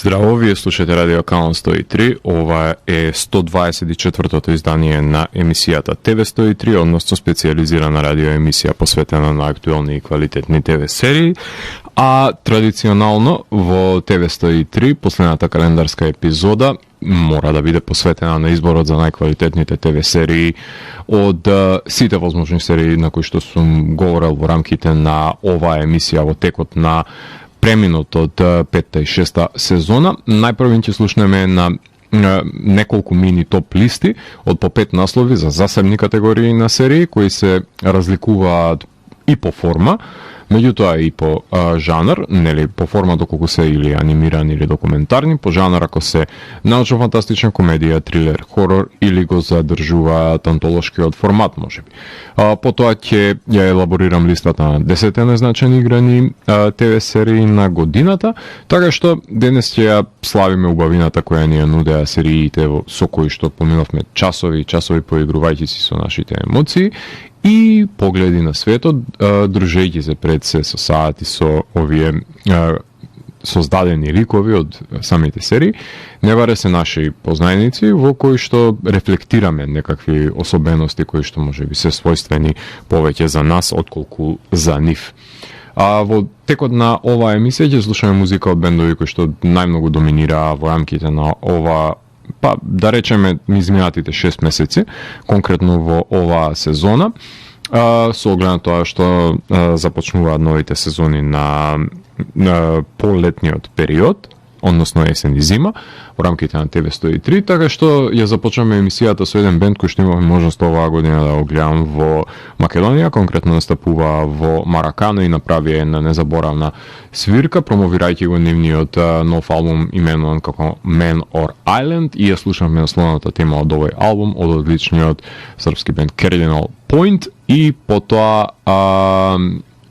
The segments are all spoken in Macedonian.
Здраво, вие слушате Радио Канал 103, ова е 124-тото издание на емисијата ТВ 103, односно специализирана радиоемисија посветена на актуелни и квалитетни ТВ серии, а традиционално во ТВ 103 последната календарска епизода мора да биде посветена на изборот за најквалитетните ТВ серии од сите возможни серии на кои што сум говорел во рамките на оваа емисија во текот на преминот од 5-та и 6-та сезона. Најпрво ќе слушнеме на неколку мини топ листи од по 5 наслови за засебни категории на серии кои се разликуваат и по форма, меѓутоа и по жанр, нели по форма доколку се или анимирани или документарни, по жанр ако се научно-фантастична комедија, трилер, хорор или го задржуваат антолошкиот формат можеби. Потоа ќе ја елаборирам листата на 10 најзначајни играни ТВ серии на годината, така што денес ќе ја славиме убавината која ни ја нудеа сериите со кои што поминавме часови поигрувајќи си со нашите емоции и погледи на светот, дружејќи се пред се со саати со овие создадени ликови од самите серии, не баре се наши познајници во кои што рефлектираме некакви особености кои што може би се својствени повеќе за нас отколку за нив. Во текот на оваа емисија ќе слушаме музика од бендови кои што најмногу доминираа во рамките на ова, па да речеме изминатите 6 месеци, конкретно во оваа сезона, со оглед на тоа што започнуваат новите сезони на полетниот период, односно есен и зима, во рамките на ТВ 103, така што ја започнаме емисијата со еден бенд кој што имаме можност оваа година да го гледам во Македонија, конкретно настапува во Маракана и направи една незаборавна свирка, промовирајќи го нивниот нов албум именуван како Man or Island, и ја слушавме насловната тема од овој албум од одличниот српски бенд Cardinal Point, и потоа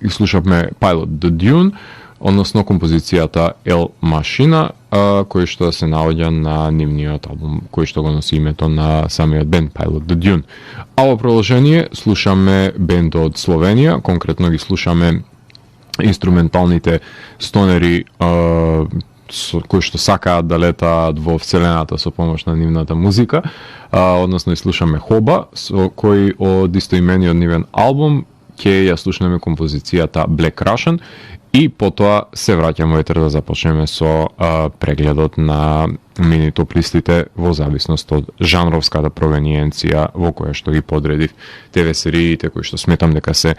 слушавме Pilot the Dune, односно композицијата El Machina, кој што се наоѓа на нивниот албум, кој што го носи името на самиот бенд Pilot the Dune. А во продолжение слушаме бенд од Словенија, конкретно ги слушаме инструменталните стонери кои што сакаат да летаат во вселената со помош на нивната музика, односно слушаме Хоба, со кој од истоимениот нивен албум ќе ја слушнеме композицијата Black Russian, и потоа се враќаме етер да започнеме со прегледот на мини топ листите во зависност од жанровската провениенција во која што ги подредив ТВ сериите кои што сметам дека се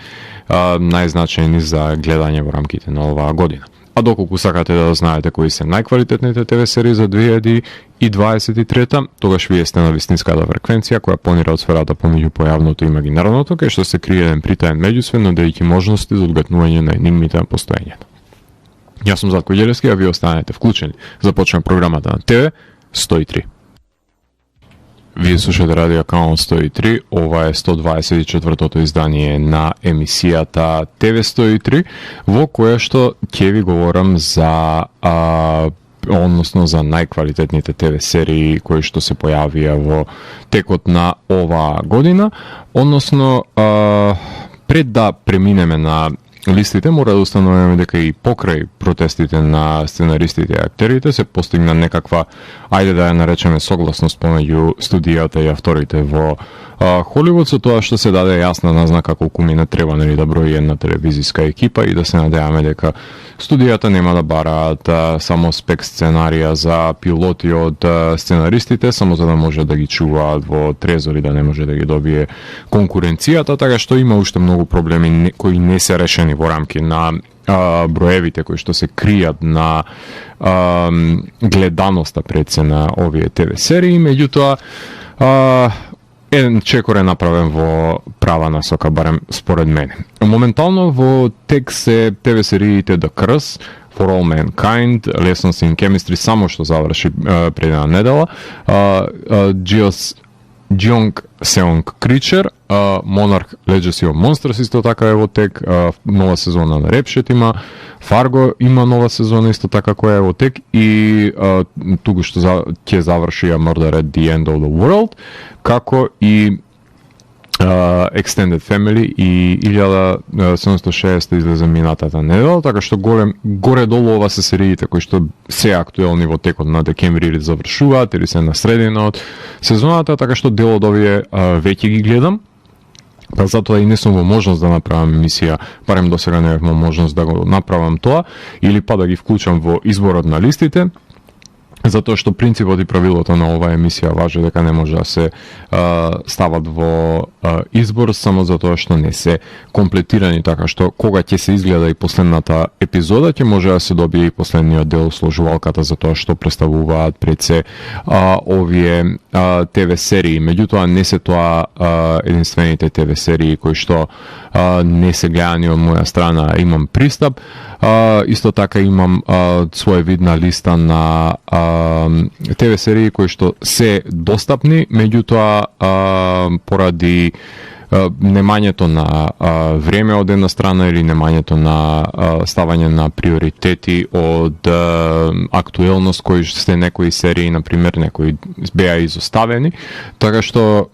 најзначајни за гледање во рамките на оваа година. А доколку сакате да знаете кои се најквалитетните ТВ серии за 2023, тогаш вие сте на вистинската фреквенција која планира од сферата помеѓу појавното и имагинарното, кај што се крие еден притаен меѓусвет, нудејќи можности за одгатнување на енимите на постоењето. Јас сум Зlatko Ѓелевски, а вие останете вклучени. Започнем програмата на ТВ 103. Вие слушате Радио Канал 103, ова е 124-тото издание на емисијата ТВ 103, во која што ќе ви говорам за односно за најквалитетните ТВ серии кои што се појавија во текот на оваа година, односно пред да преминеме на листите, мора да установиме дека и покрај протестите на сценаристите и актерите се постигна некаква, ајде да ја наречеме, согласност помеѓу студијата и авторите во Холивуд, со тоа што се даде јасна назнака колку ми не треба да брои една телевизиска екипа и да се надеваме дека студијата нема да бараат само спек сценарија за пилоти од сценаристите, само за да може да ги чуваат во трезор и да не може да ги добие конкуренцијата, така што има уште многу проблеми кои не се решени во рамки на броевите кои што се кријат на гледаноста пред се на овие ТВ серии, меѓутоа еден чекор е направен во права насока, барем според мене. Моментално во тек се ТВ сериите The Curse, For All Mankind, Lessons in Chemistry, само што заврши пред една недела, Jeong Seong Creature, Monarch Legacy of Monsters исто така е во тек, нова сезона на Репшет има, Fargo има нова сезона исто така која е во тек, и туку што ќе заврши Murder at the End of the World, како и Extended Family и 1760 излезе минатата недела, така што горе-долу ова се сериите кои што се актуелни во текот на декември или завршуваат или се на средина од сезоната, така што дел од овие веќе ги гледам. Па затоа и не сум во можност да направам емисија, барем до сега не имам можност да го направам тоа, или па да ги вклучам во изборот на листите, затоа што принципот и правилото на оваа емисија важи дека не може да се стават во избор само затоа што не се комплетирани, така што кога ќе се изгледа и последната епизода, ќе може да се добие и последниот дел сложувалката за тоа што представуваат пред се овие ТВ серии. Меѓутоа не се тоа единствените ТВ серии кои што не се гледани од моја страна, имам пристап. Исто така имам своевидна листа на ТВ серии кои што се достапни, меѓутоа поради немањето на време од една страна или немањето на ставање на приоритети од актуелност кои се некои серии, например, некои беа изоставени, така што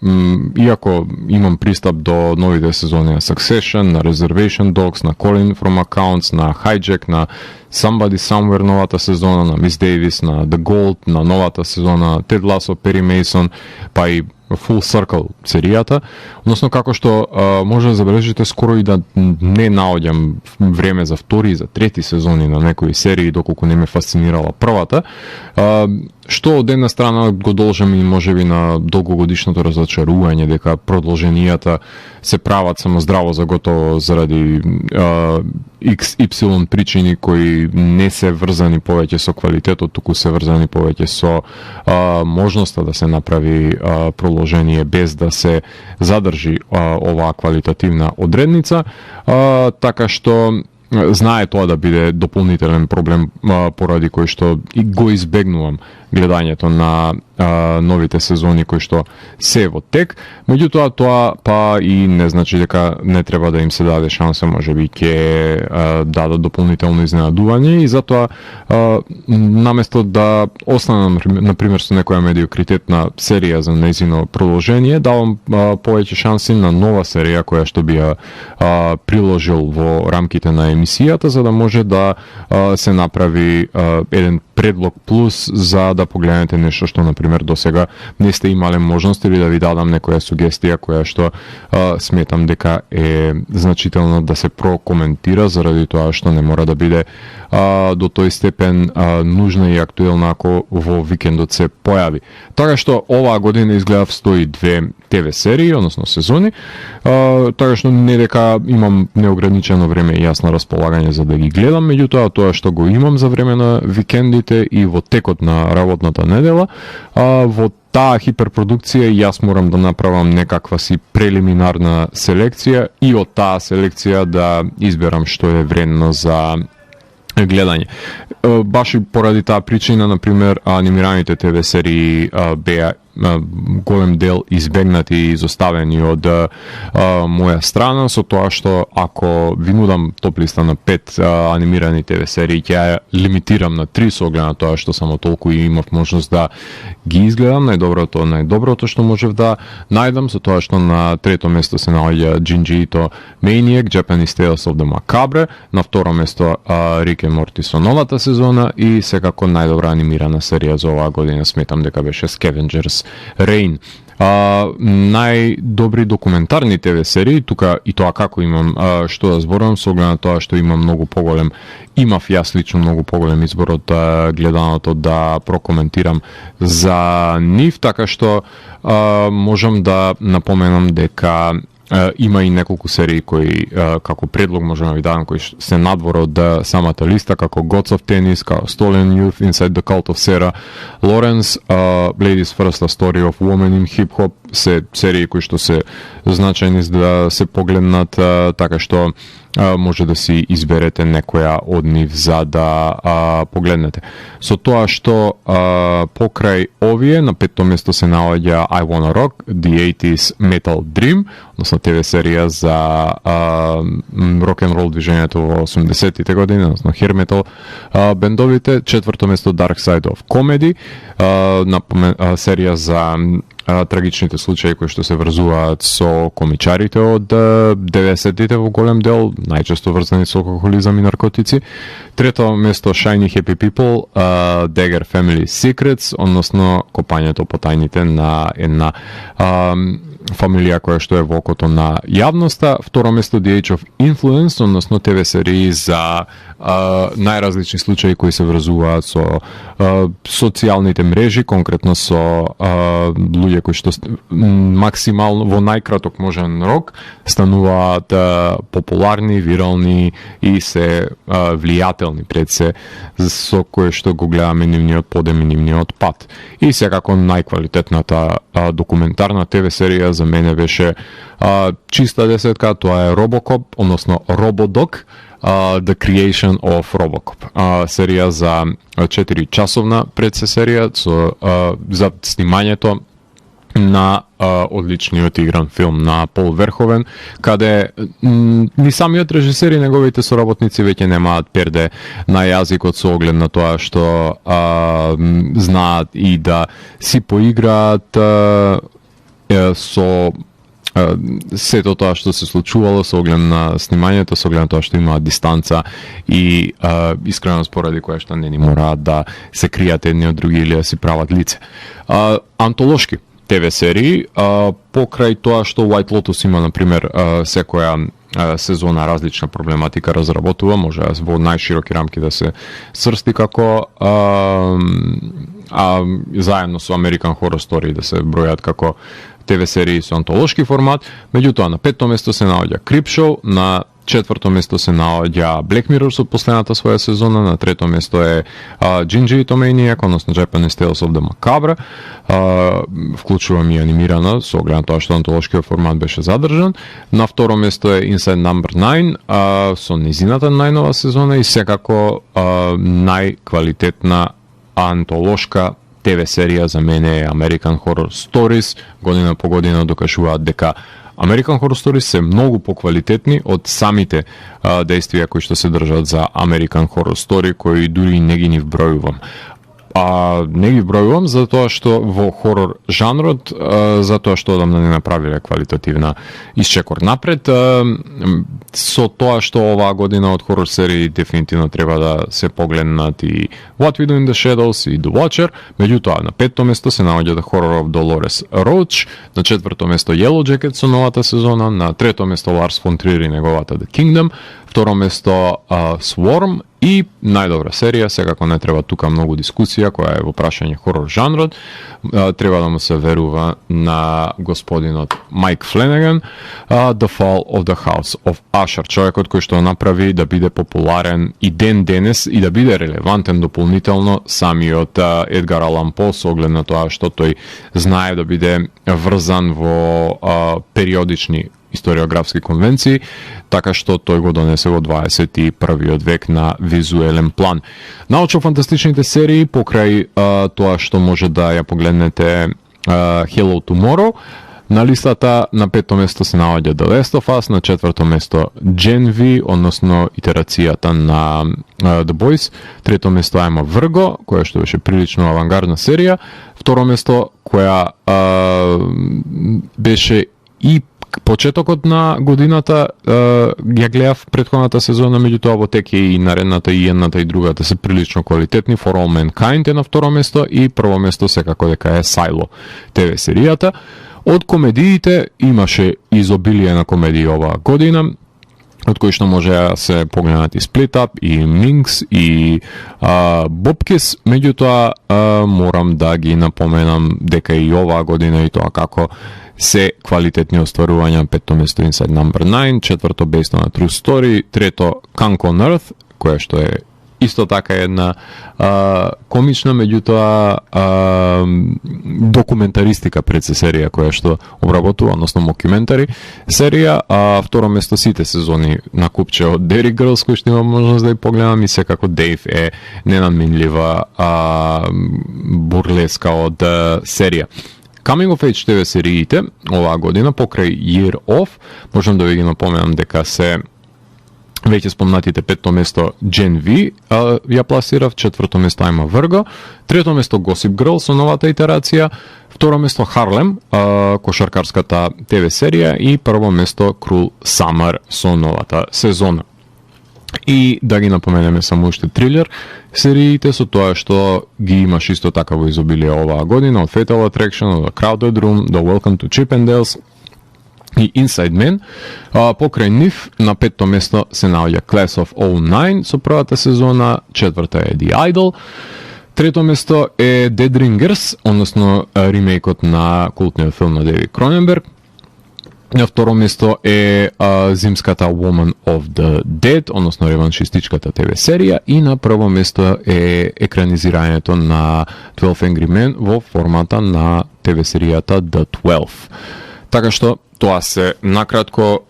иако имам пристап до новите сезони на Succession, на Reservation Dogs, на Calling from Accounts, на Hijack, на Somebody Somewhere новата сезона, на Miss Davis, на The Gold, на новата сезона на Ted Lasso, Perry Mason, па и Full Circle серијата, односно како што може да забележите, скоро и да не наоѓам време за втори и за трети сезони на некои серии, доколку не ме фасцинирала првата, што од една страна го должам и можеби на долгогодишното разочарување дека продолженијата се прават само здраво за готово заради XY причини кои не се врзани повеќе со квалитетот, туку се врзани повеќе со можноста да се направи продолжение без да се задржи оваа квалитативна одредница, така што знае тоа да биде дополнителен проблем поради кој што и го избегнувам гледањето на новите сезони кои што се во тек. Меѓутоа тоа па и не значи дека не треба да им се даде шанса, можеби ќе дадат дополнително изненадување и затоа наместо да останам на пример со некоја медиокритетна серија за нејзино продолжение, давам повеќе шанси на нова серија која што би ја приложил во рамките на емисијата, за да може да се направи еден предлог плюс за да погледнете нешто што, например, до сега не сте имале можност или да ви дадам некоја сугестија која што сметам дека е значително да се прокоментира заради тоа што не мора да биде до тој степен нужна и актуелна ако во викендот се појави. Така што оваа година изгледав 102 ТВ серии, односно сезони, така што не дека имам неограничено време и јасно располагање за да ги гледам, меѓутоа тоа што го имам за време на викендите и во текот на работната недела, во таа хиперпродукција јас морам да направам некаква си прелиминарна селекција и од таа селекција да изберам што е вредно за гледање. Баш и поради таа причина, например, анимираните ТВ серии беа голем дел избегнати и изоставени од моја страна, со тоа што ако ви нудам топ листа на 5 анимирани ТВ серии, ќе ја лимитирам на 3 со оглед на тоа што само толку и имав можност да ги изгледам. Најдоброто што можев да најдам, со тоа што на трето место се наоѓа Junji Ito Maniac, Japanese Tales of the Macabre, на второ место Rick and Morty со новата сезона и секако најдобра анимирана серија за оваа година сметам дека беше Scavengers Reign. Најдобри документарни ТВ серии, тука и тоа како имам што да зборувам, со оглед на тоа што имам имав јас лично многу поголем избор од гледаното да прокоментирам за нив, така што можам да напоменам дека има и неколку серии кои како предлог можам да ви дадам кои се надвор од самата листа, како Gods of Tennis, како Stolen Youth, Inside the Cult of Sarah Lawrence, Ladies First, A Story of Woman in Hip Hop, се серии кои што се значајни за да се погледнат, така што може да си изберете некоја од нив за да погледнете. Со тоа што покрај овие на петто место се наоѓа I Wanna Rock, The 80s Metal Dream, односно ТВ серија за рок-н-рол движењето во 80-тите години, односно hair metal бендовите. Четврто место Dark Side of Comedy, серија за трагичните случаи кои што се врзуваат со комичарите од 90-тите во голем дел, најчесто врзани со алкохолизам и наркотици. Трето место Shiny Happy People, Dagger Family Secrets, односно копањето по тајните на една фамилија која што е во окото на јавноста. Второ место The Age of Influence, односно ТВ серии за најразлични случаи кои се врзуваат со социјалните мрежи, конкретно со луѓе кои што максимално во најкраток можен рок стануваат популарни, вирални и се влијателни пред се, со кое што го гледаме нивниот подем и нивниот пат. И секако најквалитетната документарна ТВ серија за мене беше чиста десетка, тоа е Robocop, односно Robodoc, The Creation of Robocop. Серија за 4 часовна предсе серија за снимањето на одличниот игран филм на Пол Верховен, каде ни самиот режисер и неговите соработници веќе немаат перде на јазикот со оглед на тоа што знаат и да си поиграат со сето тоа што се случувало со оглед на снимањето, со оглед на тоа што имаат дистанца и искреност поради која што не ни мораат да се кријат едни од други или да си прават лице. Антолошки ТВ серии, покрај тоа што White Lotus има, например, секоја сезона различна проблематика разработува, може во најшироки рамки да се срсти како заедно со American Horror Story да се бројат како ТВ серии со антолошки формат. Меѓутоа на 5-то место се наоѓа Creepshow, на 4-то место се наоѓа Black Mirror со последната своја сезона, на 3-то место е Gingy Tomaniac, односно Japanese Tales of the Macabre, вклучувам и анимирана со оглед на тоа што антолошкиот формат беше задржан. На 2-ро место е Inside Number 9 со низината најнова сезона и секако најквалитетна антолошка ТВ серија за мене е American Horror Stories. Година по година докажуваат дека American Horror Stories се многу поквалитетни од самите действија кои што се држат за American Horror Story, кои дури не ги вбројувам. Не ги бројувам затоа што во хорор жанрот, затоа што одамна не направиле квалитативна исчекор напред. Со тоа што оваа година од хорор серии дефинитивно треба да се погледнат и What We Do in the Shadows и The Watcher. Меѓутоа, на 5-то место се наоѓа The Horror of Dolores Roach, на 4-то место Yellow Jacket со новата сезона, на 3-то место Lars von Trier и неговата The Kingdom, 2-ро место Swarm и најдобра серија, секако не треба тука многу дискусија, која е во прашање хорор жанрот, треба да му се верува на господинот Майк Фленеган, The Fall of the House of Usher, човекот кој што направи да биде популарен и ден денес и да биде релевантен дополнително самиот Едгар Алан По, со оглед на тоа што тој знае да биде врзан во периодични историографски конвенции, така што тој го донесе во 21. век на визуелен план. Научно-фантастичните серии, покрај тоа што може да ја погледнете Hello Tomorrow, на листата на 5-то место се наоѓа The Last of Us, на 4-то место Gen V, односно итерацијата на The Boys, 3-то место Ема Врго, која што беше прилично авангардна серија, 2-ро место која беше и почетокот на годината, ја гледав претходната сезона, меѓутоа во тек и наредната и едната и другата се прилично квалитетни. For All Mankind е на 2-ро место и прво место секако дека е Silo ТВ серијата. Од комедиите имаше изобилие на комедии оваа година, од кои што може да се погледнат и Split Up, и Minx, и Bobkis, меѓутоа морам да ги напоменам дека и оваа година и тоа како се квалитетни остварувања. 5-то место Inside Number 9, 4-то Based on a True Story, 3-то Kunk on Earth, која што е исто така една комична, меѓутоа документаристика пред се серија која што обработува, односно мокюментари серија. Второ место сите сезони на купче од Derry Girls, кој што има можност да ја погледам, и секако Дейв е ненадминлива бурлеска од серија. Coming of Age ТВ сериите оваа година, покрај Year Off, можам да ви ги напоменам дека се Веќе спомнатите петто место Gen V ја пласира, четврто место I'm a Virgo, трето место Gossip Girl со новата итерација, второ место Harlem, кошаркарската ТВ серија и прво место Cruel Summer со новата сезона. И да ги напоменеме само уште трилер сериите со тоа што ги имаш исто така во изобилие оваа година, од Fatal Attraction, од Crowded Room, до Welcome to Chippendales и Inside Man. Покрај нив на петто место се наоѓа Class of 09 со првата сезона, четврта е The Idol, трето место е Dead Ringers, односно ремейкот на култниот филм на Девид Кроненберг. На второ место е зимската Woman of the Dead, односно реваншистичката ТВ серија, и на прво место е екранизирањето на 12 Angry Men во формата на ТВ серијата The 12. Така што тоа се накратко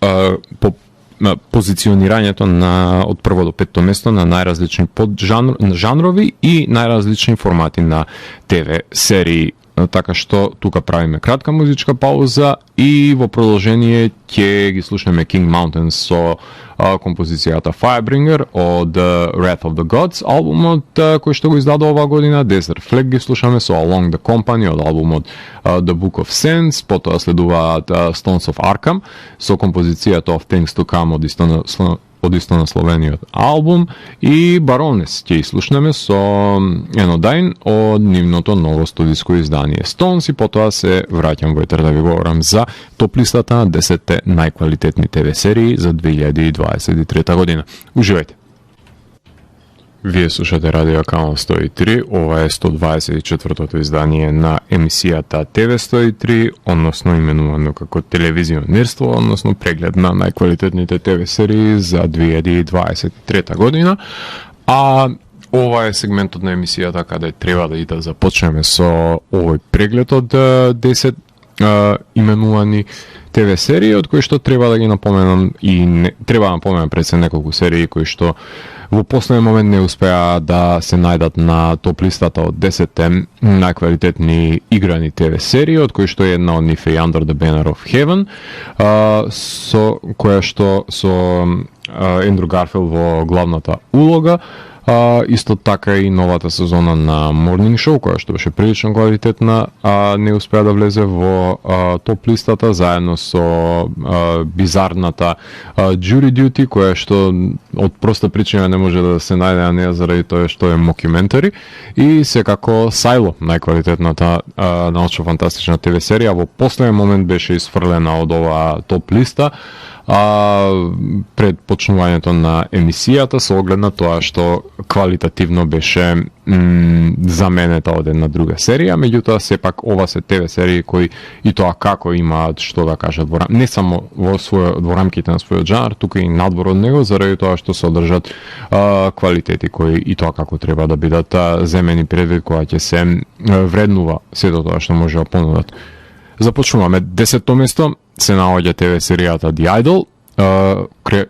по позиционирањето на од прво до петто место на најразлични жанрови и најразлични формати на ТВ серии. Така што тука правиме кратка музичка пауза и во продолжение ќе ги слушнеме King Mountain со композицијата Firebringer од Wrath of the Gods, албумот кој што го издаде оваа година. Desert Flag ги слушаме со Along the Company од албумот The Book of Sense, потоа следуваат Stones of Arkham со композицијата Of Things to Come од истонасловениот албум, и Baroness ќе слушнеме со Anodyne од нивното ново студиско издание Stones, и потоа се враќам во етер да ви говорам за топ листата на 10 најквалитетни ТВ серии за 2023 година. Уживајте! Вие слушате Радио Канал 103, ова е 124-тото издание на емисијата ТВ 103, односно именувано како телевизионерство, односно преглед на најквалитетните ТВ серии за 2023 година. А ова е сегментот на емисијата каде треба да започнеме со овој преглед од 10 именувани ТВ серии, од кои што треба да ги напоменам и треба да напоменам пред се неколку серии кои што во последен момент не успеа да се најдат на топ листата од 10 најквалитетни играни ТВ серии, од кои што една од нив е Under the Banner of Heaven, со која што со Ендрю Гарфилд во главната улога. Исто така и новата сезона на Morning Show, која што беше прилично квалитетна, не успеа да влезе во топ листата, заедно со бизарната Jury Duty, која што од проста причина не може да се најде на неја заради тоа што е мокюментари, и секако Silo, најквалитетната научно-фантастична ТВ серија, во последен момент беше исфрлена од оваа топ листа пред почнувањето на емисијата, со оглед на тоа што квалитативно беше заменета од една друга серија. Меѓутоа сепак ова се ТВ серии кои и тоа како имаат што да кажат не само во рамките на својот жанр, туку и надвор од него, заради тоа што содржат квалитети кои и тоа како треба да бидат земени предвид кога ќе се вреднува сето тоа што може да понудат. Започнуваме 10-то место, се наоѓа ТВ серијата The Idol,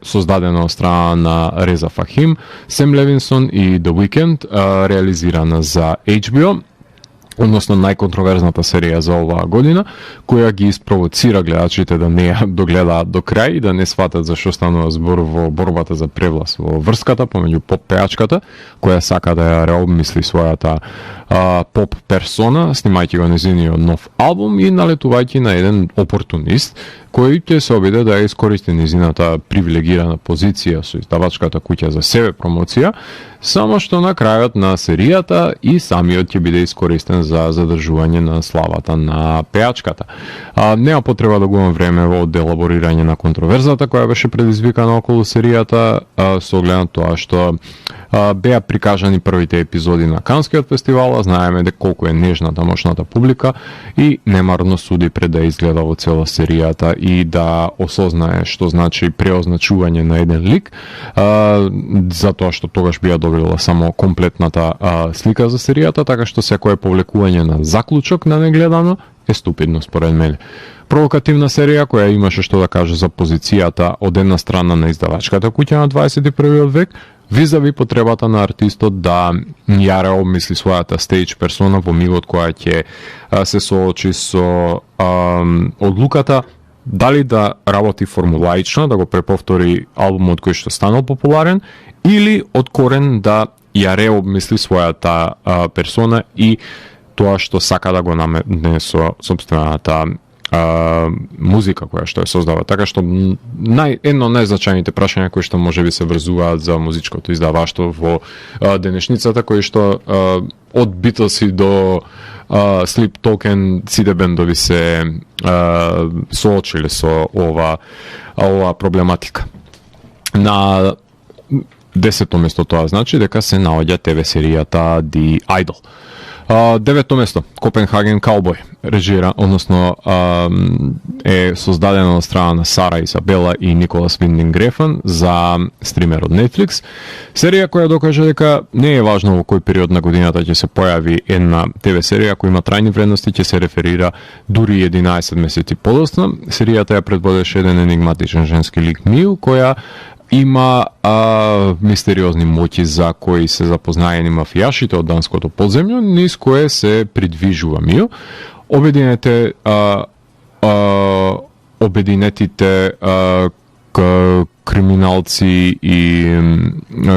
создадена од страна на Реза Фахим, Сем Левинсон и The Weeknd, реализирана за HBO, односно најконтроверзната серија за оваа година, која ги испровоцира гледачите да не ја догледаат до крај и да не сватат за што станува збор во борбата за превлас во врската помеѓу поп пеачката, која сака да ја реобмисли својата поп персона, снимајќи го незиниот нов албум и налетувајќи на еден опортунист кој ќе се обиде да ја искористи незината привилегирана позиција со издавачката куќа за себе промоција, само што на крајот на серијата и самиот ќе биде искористен за задржување на славата на пеачката. Нема потреба да губам време во делаборирање на контроверзата која беше предизвикана околу серијата, со оглед на тоа што беа прикажани првите епизоди на Канскиот фестивал, знаеме дека колку е нежна тамошната публика и немарно суди пред да изгледа во цела серијата и да осознае што значи преозначување на еден лик, затоа што тогаш би ја добила само комплетната слика за серијата, така што секое повлекување на заклучок на негледано е ступидно според мене. Провокативна серија која имаше што да каже за позицијата од една страна на издавачката куќа на 21 век, визави потребата на артистот да ја реобмисли својата стејдж персона во мигот која ќе се соочи со одлуката дали да работи формулаично, да го преповтори албумот кој што станал популарен, или од корен да ја реобмисли својата персона и тоа што сака да го наметне со собствената музика која што ја создава. Така што едно од најзначајните прашања кои што можеби се врзуваат за музичкото издаваштво во денешницата, кои што од Beatles до Sleep Token сите бендови се соочиле со ова проблематика. На 10-то место тоа значи дека се наоѓа ТВ серијата The Idol. 9-то место, Копенхаген Каубој, режира, односно е создадена од страна на Сара Изабела и Николас Виндинг Рефн за стримерот Netflix. Серија која докажа дека не е важно во кој период на годината ќе се појави една ТВ серија која има трајни вредности, ќе се реферира дури 11 месеци подоцна. Серијата ја предводеше еден енигматичен женски лик Миу, која има мистериозни моќи за кои се запознаени мафијашите од данското подземје, низ кое се придвижува Мио. Обединетите криминалци и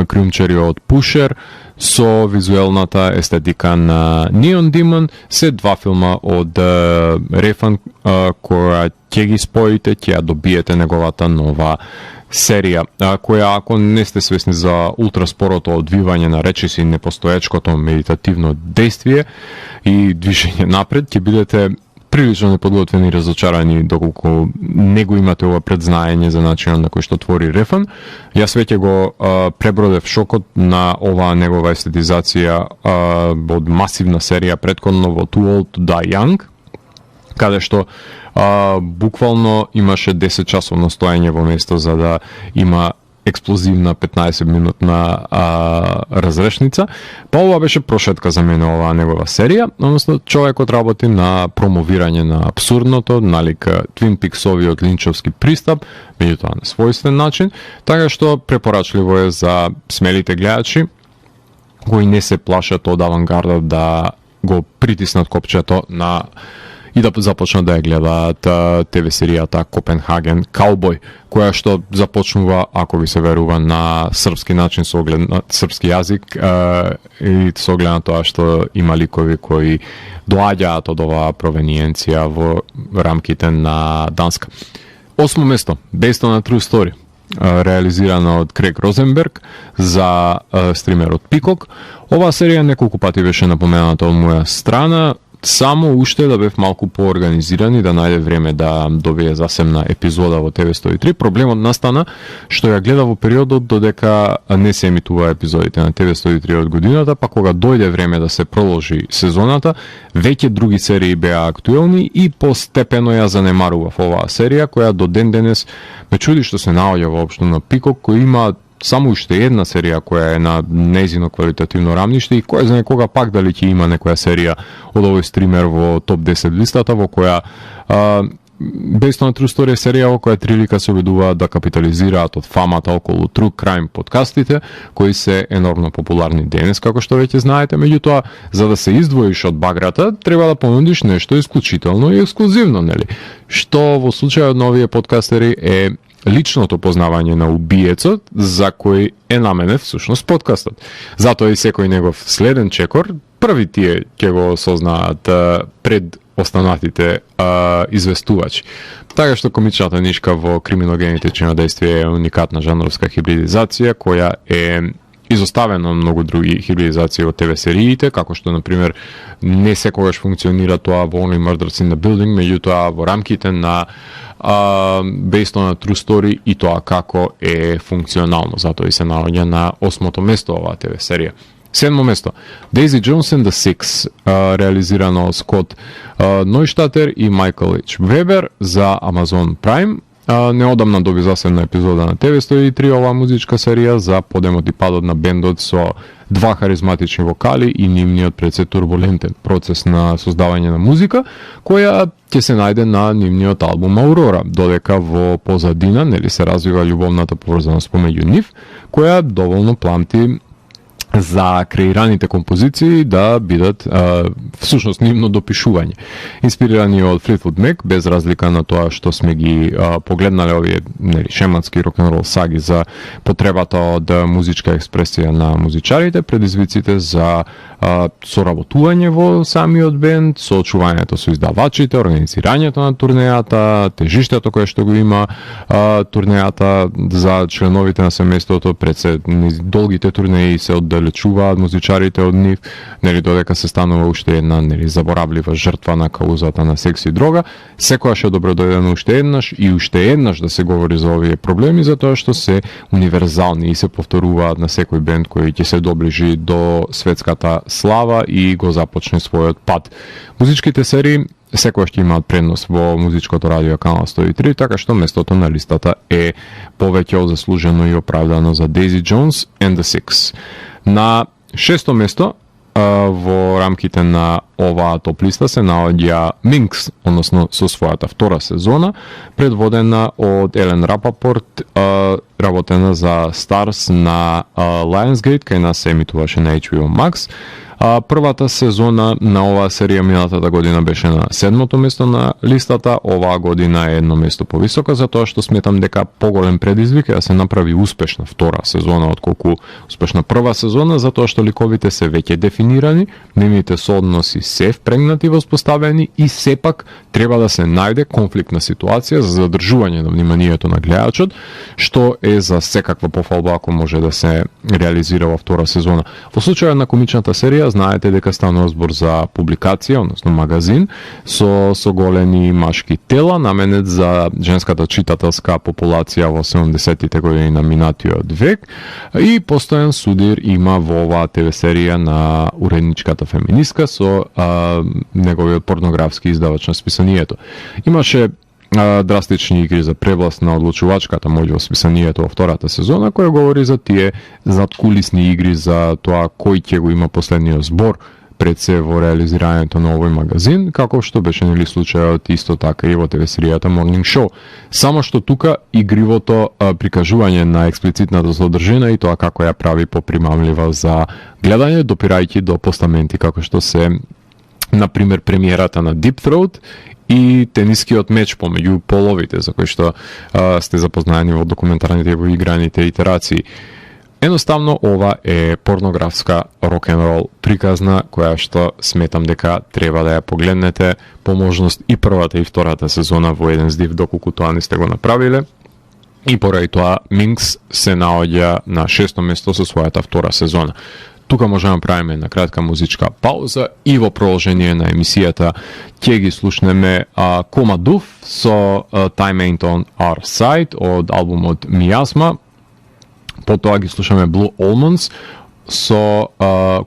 кримчари од Пушер со визуелната естетика на Neon Demon се два филма од Рефн која ќе ги споите, ќе ја добиете неговата нова серија, која ако не сте свесни за ултраспорото одвивање на речиси, непостоечкото медитативно действие и движење напред, ќе бидете прилично неподготвени и разочарани доколку не го имате ова предзнаење за начинот на кој што твори Рефн. Јас веќе го пребродев шокот на оваа негова естетизација од масивна серија предходно во Too Old to Die Young, каде што буквално имаше 10 часовно стоење во место за да има експлозивна 15-минутна разрешница. Па ова беше прошетка за мене оваа негова серија, односно човекот работи на промовирање на абсурдното, налик Twin Peaks-овиот линчовски пристап, меѓутоа на својствен начин, така што препорачливо е за смелите гледачи кои не се плашат од авангардот да го притиснат копчето на и да започнат да ја гледаат ТВ серијата Копенхаген Каубој, која што започнува, ако ви се верува, на српски начин со оглед на српски јазик и со оглед на тоа што има ликови кои доаѓаат од оваа провениенција во рамките на Данска. 8 место, Based on a True Story, реализирана од Крейг Розенберг за стримерот Пикок. Оваа серија неколку пати беше напомената од моја страна, само уште да бев малку поорганизиран и да најде време да добие засебна епизода во TV103. Проблемот настана што ја гледа во периодот додека не се емитува епизодите на TV103 од годината, па кога дојде време да се продолжи сезоната, веќе други серии беа актуелни и постепено ја занемарував оваа серија, која до ден денес ме чуди што се наоѓа воопшто на Пикок, кој има само уште една серија која е на нејзино квалитативно рамниште и кој знае кога пак дали ќе има некоја серија од овој стример во топ 10 листата во која Based on a True Story серија во која три лика се обидуваат да капитализираат од фамата околу True Crime подкастите, кои се енормно популарни денес, како што веќе знаете. Меѓутоа, за да се издвоиш од баграта, треба да понудиш нешто исклучително и ексклузивно, нели? Што во случајот на овие подкастери е личното познавање на убиецот за кој е наменет всушност подкастот. Затоа и секој негов следен чекор, први тие ќе го осознаат пред останатите известувачи. Така што комичната нишка во криминогените чинодействија е уникатна жанровска хибридизација која е изоставено многу други хибридизации од ТВ сериите, како што, например, не секогаш функционира тоа во Only Murders in the Building, меѓутоа во рамките на Based on a True Story и тоа како е функционално. Затоа и се наоѓа на 8-то место оваа ТВ серија. 7-мо место, Daisy Jones and the Six, реализирано од Скот Нойштатер и Майкл H. Вебер за Amazon Prime. Неодамна доби засебна епизода на TV103 оваа музичка серија за подемот и падот на бендот со два харизматични вокали и нивниот пред турбулентен процес на создавање на музика, која ќе се најде на нивниот албум Аурора, додека во позадина нели се развива љубовната поврзаност помеѓу нив, која доволно пламти за креираните композиции да бидат всушност нивно допишување. Инспирирани од Fleetwood Mac, без разлика на тоа што сме ги погледнале овие шематски рок-н-рол саги за потребата од музичка експресија на музичарите, предизвиците за соработување во самиот бенд, соочувањето со издавачите, организирањето на турнејата, тежиштето кое што го има турнејата за членовите на семејството, пред се долгите турнеи се оддалечуваат музичарите од нив, додека се станува уште една заборавлива жртва на каузата на секс и дрога. Секогаш е добродојдено уште еднаш да се говори за овие проблеми, затоа што се универзални и се повторуваат на секој бенд кој ќе се доближи до светската слава и го започне својот пат. Музичките серии секогаш ќе имаат предност во музичкото радио канал 103, така што местото на листата е повеќе од заслужено и оправдано за Daisy Jones and the Six. На 6-то место во рамките на оваа топ листа се наоѓа Minx, односно со својата втора сезона, предводена од Елен Рапапорт, работена за Stars на Lionsgate, кај нас се емитуваше на HBO Max. Првата сезона на оваа серија минатата година беше на 7-то место на листата, оваа година е едно место повисока, затоа што сметам дека поголем предизвик е да се направи успешна втора сезона отколку успешна прва сезона, затоа што ликовите се веќе дефинирани, нивните соодноси се впрегнати, воспоставени и сепак треба да се најде конфликтна ситуација за задржување на вниманието на гледачот, што е за секаква пофалба ако може да се реализира во втора сезона. Во случајот на комичната серија знаете дека станува збор за публикација, односно магазин, со големи машки тела, наменет за женската читателска популација во 70-тите години на минатиот век, и постојан судир има во оваа ТВ серија на уредничката феминистка со неговиот порнографски издавач на списанието. Имаше драстични игри за превласт на одлучувачката моќ во списанието во втората сезона, која говори за тие задкулисни игри за тоа кој ќе го има последниот збор пред се во реализирањето на овој магазин, како што беше случајот исто така и во ТВ серијата Morning Show. Само што тука игривото прикажување на експлицитната содржина и тоа како ја прави попримамлива за гледање, допирајќи до постаменти како што се например премиерата на Deep Throat и тенискиот меч помеѓу половите, за кој што сте запознаени во документарните и во играните итерации. Едноставно, ова е порнографска рок-н-рол приказна, која што сметам дека треба да ја погледнете по можност и првата и втората сезона во еден здив, доколку тоа не сте го направиле. И поради тоа, Minx се наоѓа на 6-то место со својата втора сезона. Тука можеме да правиме една кратка музичка пауза и во продолжение на емисијата ќе ги слушнеме Coma Doof со Time Ain't On Our Side од албумот Miasma. Потоа ги слушаме Blue Almonds со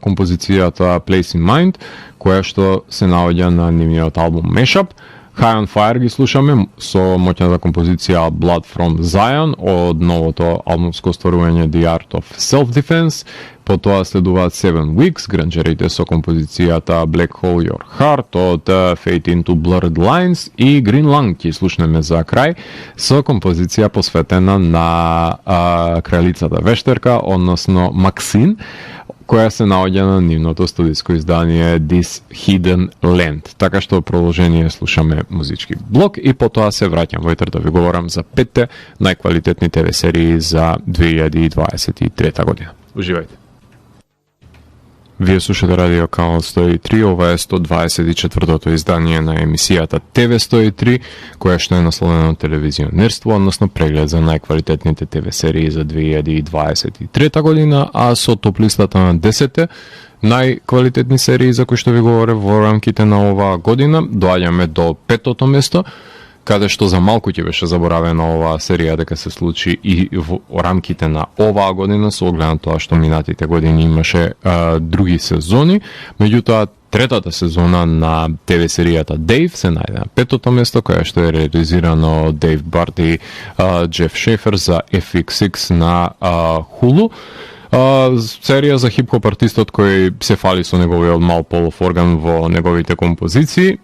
композицијата Place in Mind, која што се наоѓа на нивниот албум Mashup. High on Fire ги слушаме со моќната композиција Blood from Zion од новото албумско стварување The Art of Self-Defense. Потоа следуваат 7 Weeks, гранџерите со композицијата Black Hole Your Heart од Fade into Blurred Lines и Green Lung ќе слушнеме за крај со композиција посветена на кралицата вештерка, односно Максин, која се наоѓа на нивното студиско издание This Hidden Land. Така што во продолжение слушаме музички блок и потоа се враќам во етер да ви говорам за 5 најквалитетни ТВ серии за 2023 година. Уживајте. Вие слушате радио канал 103, ова е 124-тото издание на емисијата ТВ 103, која што е насловена телевизионерство, односно преглед за најквалитетните ТВ серии за 2023 година, а со топ листата на 10 најквалитетни серии за кои што ви говоре во рамките на оваа година, доаѓаме до 5-то место, каде што за малку ќе беше заборавена оваа серија дека се случи и во рамките на оваа година, со оглед на тоа што минатите години имаше други сезони. Меѓутоа, третата сезона на ТВ серијата Дейв се најде на 5-то место, која што е реализирано од Дейв Барт и Джеф Шефер за FX на Hulu. Серија за хип-хоп артистот кој се фали со неговиот мал полов орган во неговите композиции.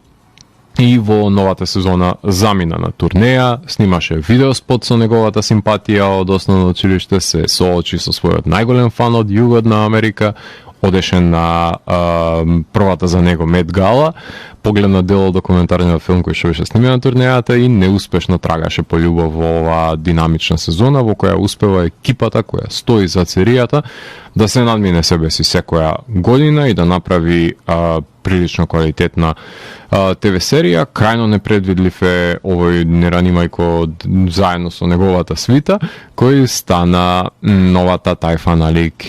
и во новата сезона замина на турнеја, снимаше видеоспот со неговата симпатија од основно училиште, се соочи со својот најголем фан од југот на Америка, одеше на првата за него Мет Гала, погледна дел од документарниот филм кој што беше снимен на турнејата и неуспешно трагаше по љубов во оваа динамична сезона во која успева екипата која стои за серијата да се надмине себе си секоја година и да направи прилично квалитетна ТВ серија. Крајно непредвидлив е овој неранимајко заедно со неговата свита, кој стана новата тајфа на лик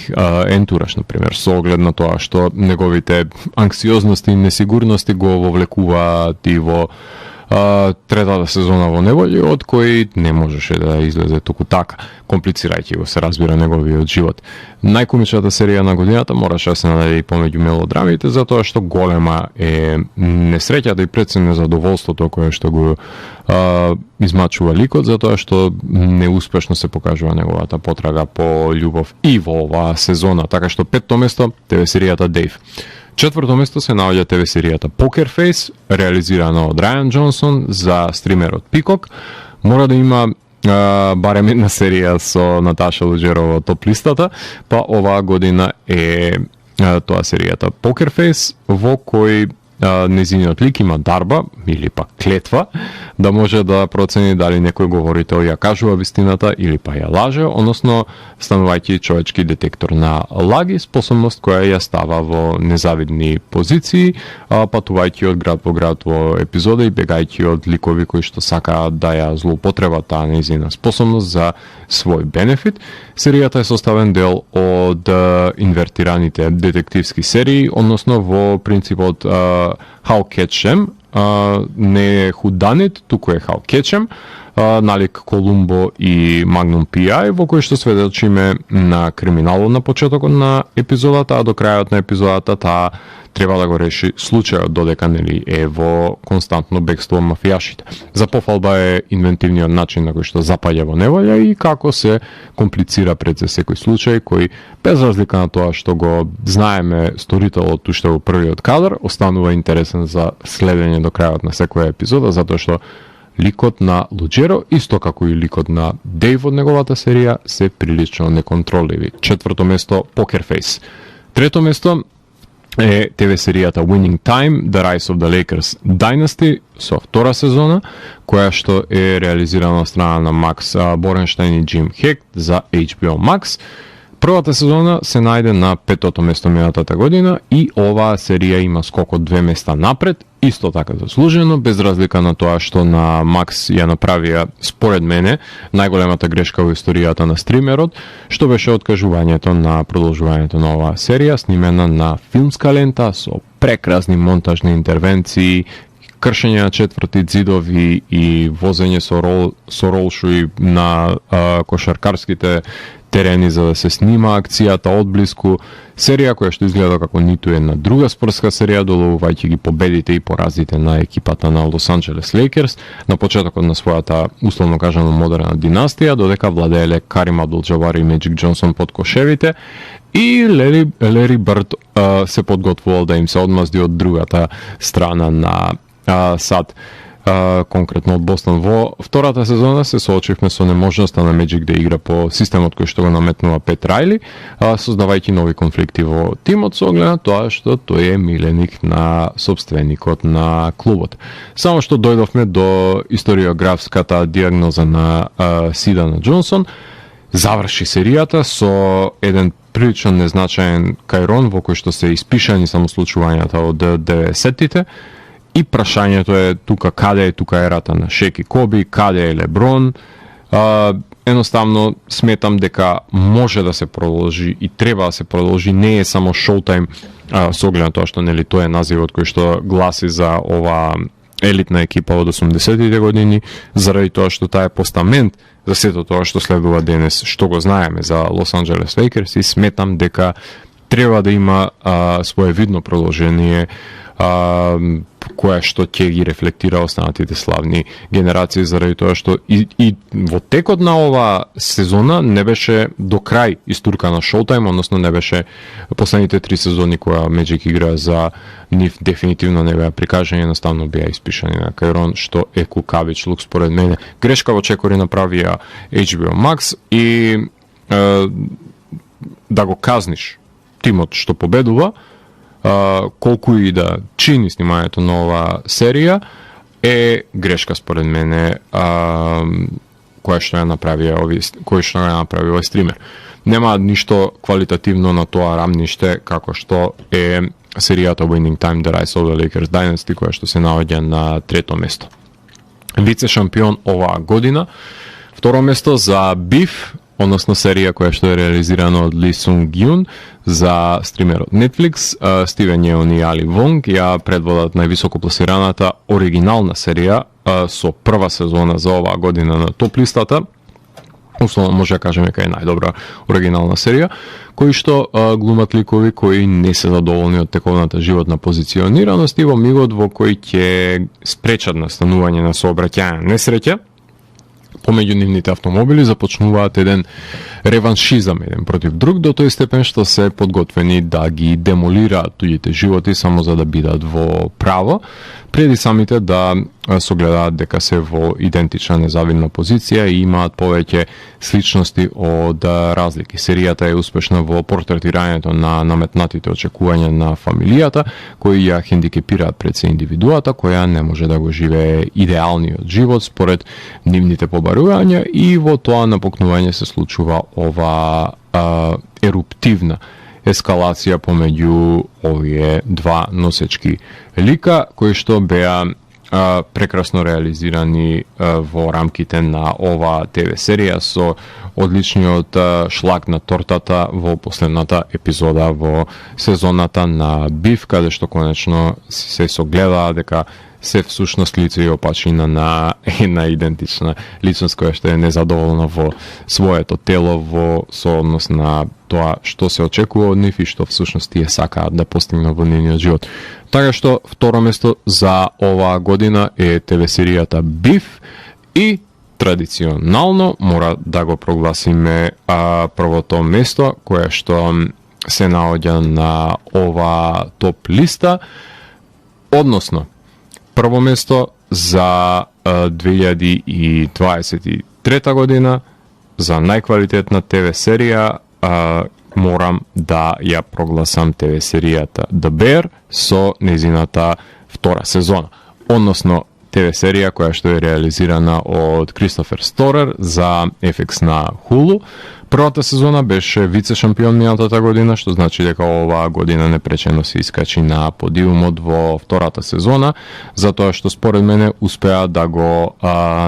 Ентураш, например, со оглед на тоа што неговите анксиозности и несигурности го вовлекуваат и во третата сезона во неволја, од кој не можеше да излезе туку така, комплицирајќи го се разбира неговиот живот. Најкомичната серија на годината мораше да се најде и помеѓу мелодрамите, затоа што голема е несреќата и пред се незадоволството кое што го измачува ликот, затоа што неуспешно се покажува неговата потрага по љубов и во оваа сезона, така што петто место ТВ серијата Дейв. Четврто место се наоѓа ТВ серијата Покер Фейс, реализирана од Рајан Џонсон за стримерот Пикок. Мора да има барем една серија со Наташа Луџерова во топ листата, па оваа година е тоа серијата Покер Фейс, во кој незиниот лик има дарба или пак клетва да може да процени дали некој говорител ја кажува вистината или па ја лаже, односно станувајќи човечки детектор на лаги, способност која ја става во незавидни позиции, патувајќи од град по град во епизода и бегајќи од ликови кои што сакаат да ја злоупотребат таа незина способност за свој бенефит. Серијата е составен дел од инвертираните детективски серии, односно во принципот How Catch Them, не е Who Done It, туку е How Catch Them, налик Колумбо и Magnum P.I. во кој што сведочиме на криминалот на почетокот на епизодата, а до крајот на епизодата таа треба да го реши случајот додека нели е во константно бегство мафијашите. За пофалба е инвентивниот начин на кој што запаѓа во неволја и како се комплицира пред секој случај кој без разлика на тоа што го знаеме сторителот уште во првиот кадар, останува интересен за следење до крајот на секоја епизода, затоа што ликот на Луџеро, исто како и ликот на Дейв од неговата серија, се прилично неконтролливи. Четврто место Покер Фейс. Трето место е ТВ серијата Winning Time, The Rise of the Lakers Dynasty, со втора сезона, која што е реализирана од страна на Макс Боренштайн и Джим Хект за HBO Max. Првата сезона се најде на петото место минатата година и оваа серија има скок од 2 места напред, исто така заслужено, без разлика на тоа што на Макс ја направија, според мене, најголемата грешка во историјата на стримерот, што беше откажувањето на продолжувањето на оваа серија, снимена на филмска лента со прекрасни монтажни интервенции, кршење на четврти ѕидови и возење со ролшуи на кошаркарските терени за да се снима акцијата одблиску. Серија која што изгледа како ниту една друга спортска серија, доловувајќи ги победите и поразите на екипата на Лос Анџелес Лейкерс на почетокот на својата, условно кажано, модерна династија, додека владееле Карим Абдул-Џабар и Меджик Џонсон под кошевите и Лери Бърд се подготвувал да им се одмазди од другата страна на САД, конкретно од Бостон. Во втората сезона се соочивме со неможноста на Меджик да игра по системот кој што го наметнува Пет Рајли, создавајќи нови конфликти во тимот со оглед на тоа што тој е миленик на собственикот на клубот. Само што дојдовме до историографската диагноза на Сида на Џонсон, заврши серијата со еден прилично незначаен кајрон во кој што се испишани само случувањата од 90-тите. И прашањето е тука каде е тука ерата на Шек и Коби, каде е Леброн. Едноставно сметам дека може да се продолжи и треба да се продолжи, не е само шоутајм со оглед на тоа што нели тоа е називот кој што гласи за ова елитна екипа од 80-тите години, заради тоа што таа е постамент за сето тоа што следува денес, што го знаеме за Лос Анџелес Лейкерс, и сметам дека треба да има своевидно продолжение која што ќе ги рефлектира останатите славни генерации, заради тоа што и во текот на ова сезона не беше до крај истуркана Showtime, односно не беше последните 3 сезони која Magic игра за нив дефинитивно не беа прикажани, едноставно беа испишани на кајрон, што е кукавичлук според мене. Грешка во чекори направија HBO Max и да го казниш тимот што победува, колку и да чини снимањето на ова серија, е грешка според мене, која што ја направи овој стример. Нема ништо квалитативно на тоа рамниште како што е серијата Winning Time The Rise of the Lakers Dynasty, која што се наоѓа на 3-то место. Вице шампион оваа година, второ место за Beef, односно серија која што е реализирана од Ли Сунг Јун за стримерот Netflix. Стивен Јеон и Али Вонг ја предводат највисоко пласираната оригинална серија со прва сезона за оваа година на топ листата. Условно може да кажеме дека е најдобра оригинална серија, кои што глумат ликови кои не се задоволни од тековната животна позиционираност и во мигот во кој ќе спречат настанување на сообраќајна несреќа, помеѓу нивните автомобили започнуваат еден реваншизам еден против друг, до тој степен што се подготвени да ги демолираат туѓите животи само за да бидат во право, преди самите да согледаат дека се во идентична незавидна позиција и имаат повеќе сличности од разлики. Серијата е успешна во портретирањето на наметнатите очекувања на фамилијата, кои ја хендикепираат пред се индивидуата, која не може да го живее идеалниот живот според нивните побарувања, и во тоа напокнување се случува ова еруптивна ескалација помеѓу овие два носечки лика, кои што беа прекрасно реализирани во рамките на ова ТВ серија со одличниот шлаг на тортата во последната епизода во сезоната на Биф, каде што конечно се согледа дека се всушност лице и опачина на една идентична личност која што е незадоволна во своето тело во сооднос на тоа што се очекува од нив и што всушност тие сакаат да постигнат во нивниот живот. Така што второ место за оваа година е ТВ серијата Биф и традиционално мора да го прогласиме првото место кое што се наоѓа на ова топ листа, односно прво место за 2023 година за најквалитетна ТВ серија морам да ја прогласам ТВ серијата The Bear со незината втора сезона, односно ТВ серија која што е реализирана од Кристофер Сторер за FX на Hulu. Првата сезона беше вице шампион минатата година, што значи дека оваа година непречено се искачи на подиумот во втората сезона, затоа што според мене успеа да го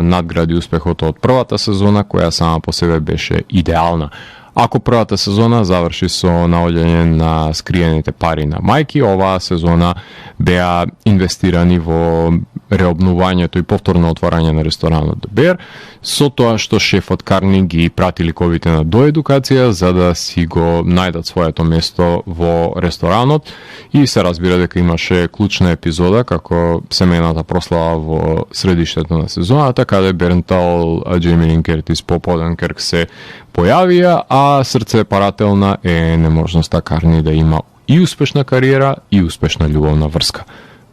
надгради успехот од првата сезона, која сама по себе беше идеална. Ако првата сезона заврши со наоѓање на скриените пари на мајки, оваа сезона беа инвестирани во реобнувањето и повторно отварање на ресторанот The Bear, со тоа што шефот Карни ги прати ликовите на доедукација за да си го најдат своето место во ресторанот, и се разбира дека имаше клучна епизода како семејната прослава во средиштето на сезоната, каде Бернтал, Джейми Лин Кертис, Поп Оденкерк се појавија, а срцепарателна е неможноста Карни да има и успешна кариера и успешна љубовна врска.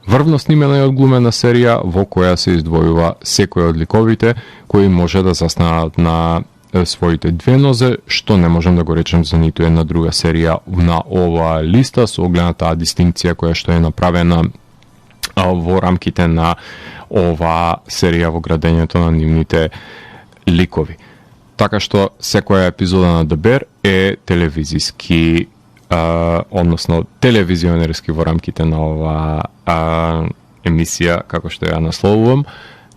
Врвно снимена и одглумена серија во која се издвојува секој од ликовите кои може да застанат на своите две нозе, што не можем да го речем за ниту една друга серија на ова листа, со оглед на таа дистинкција која што е направена во рамките на ова серија во градењето на нивните ликови. Така што секоја епизода на The Bear е телевизиски, односно телевизионерски во рамките на ова емисија, како што ја насловувам,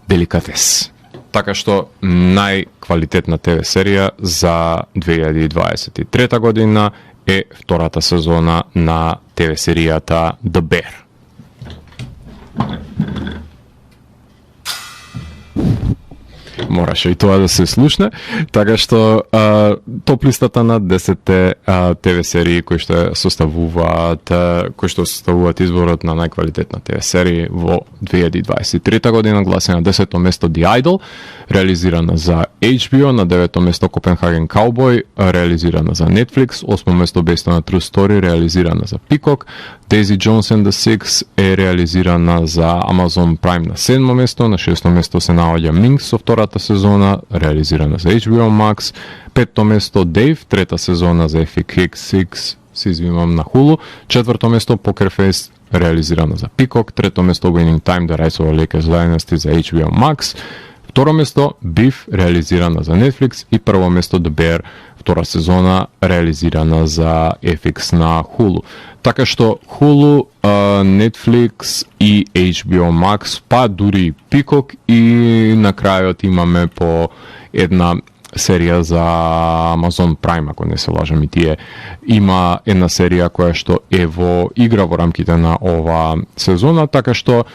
деликатес. Така што најквалитетна ТВ серија за 2023 година е втората сезона на ТВ серијата The Bear. Мораше и тоа да се слушне, така што топ листата на 10 ТВ серии кои што составуваат изборот на најквалитетна ТВ серии во 2023 година гласи на 10-то место The Idol, реализирана за HBO, на 9-то место Copenhagen Cowboy, реализирана за Netflix, 8-то место Based on a True Story, реализирана за Peacock, Daisy Jones and the Six е реализирана за Amazon Prime на 7-то место, на 6-то место се наоѓа Minx со втората сезона, реализирана за HBO Max, 5-то место Dave, трета сезона за FX6, се извинувам, на Hulu, 4-то место Poker Face, реализирана за Peacock, 3-то место Winning Time, The Rise of Lakers Dynasty за HBO Max, второ место Beef, реализирана за Netflix, и прво место The Bear, втора сезона, реализирана за FX на Hulu. Така што Hulu, Netflix и HBO Max, па дури и Peacock, и на крајот имаме по една серија за Amazon Prime, ако не се лажам, и тие има една серија која што е во игра во рамките на ова сезона, така што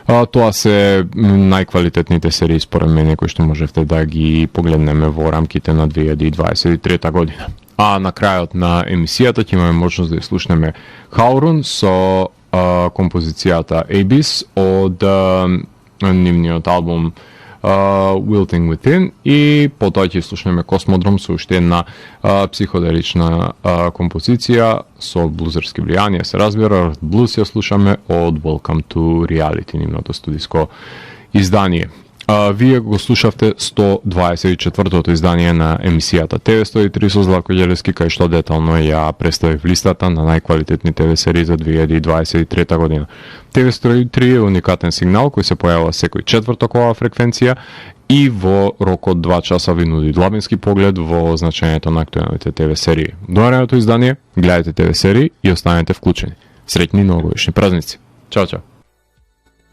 тоа се најквалитетните серии според мене кои што можевте да ги погледнеме во рамките на 2023 година. А на крајот на емисијата ќе имаме можност да ја слушнеме Хаурун со композицијата Abyss од нивниот албум Wilting Within, и потоа ќе слушнеме Космодром со уште една психоделична композиција со блузерски влијание, се разбира, блуз ја слушаме од Welcome to Reality, нивното студиско издание. Вие го слушавте 124-тото издание на емисијата TV103 со Златко Ѓелевски, кај што детално ја представив листата на најквалитетни ТВ серии за 2023 година. TV103 е уникатен сигнал кој се појавува секој четврток оваа фреквенција и во рок од 2 часа ви нуди длабински поглед во значењето на актуелните ТВ серии. До наредното издание, гледајте ТВ серии и останете вклучени. Среќни новогодишни празници. Чао, чао.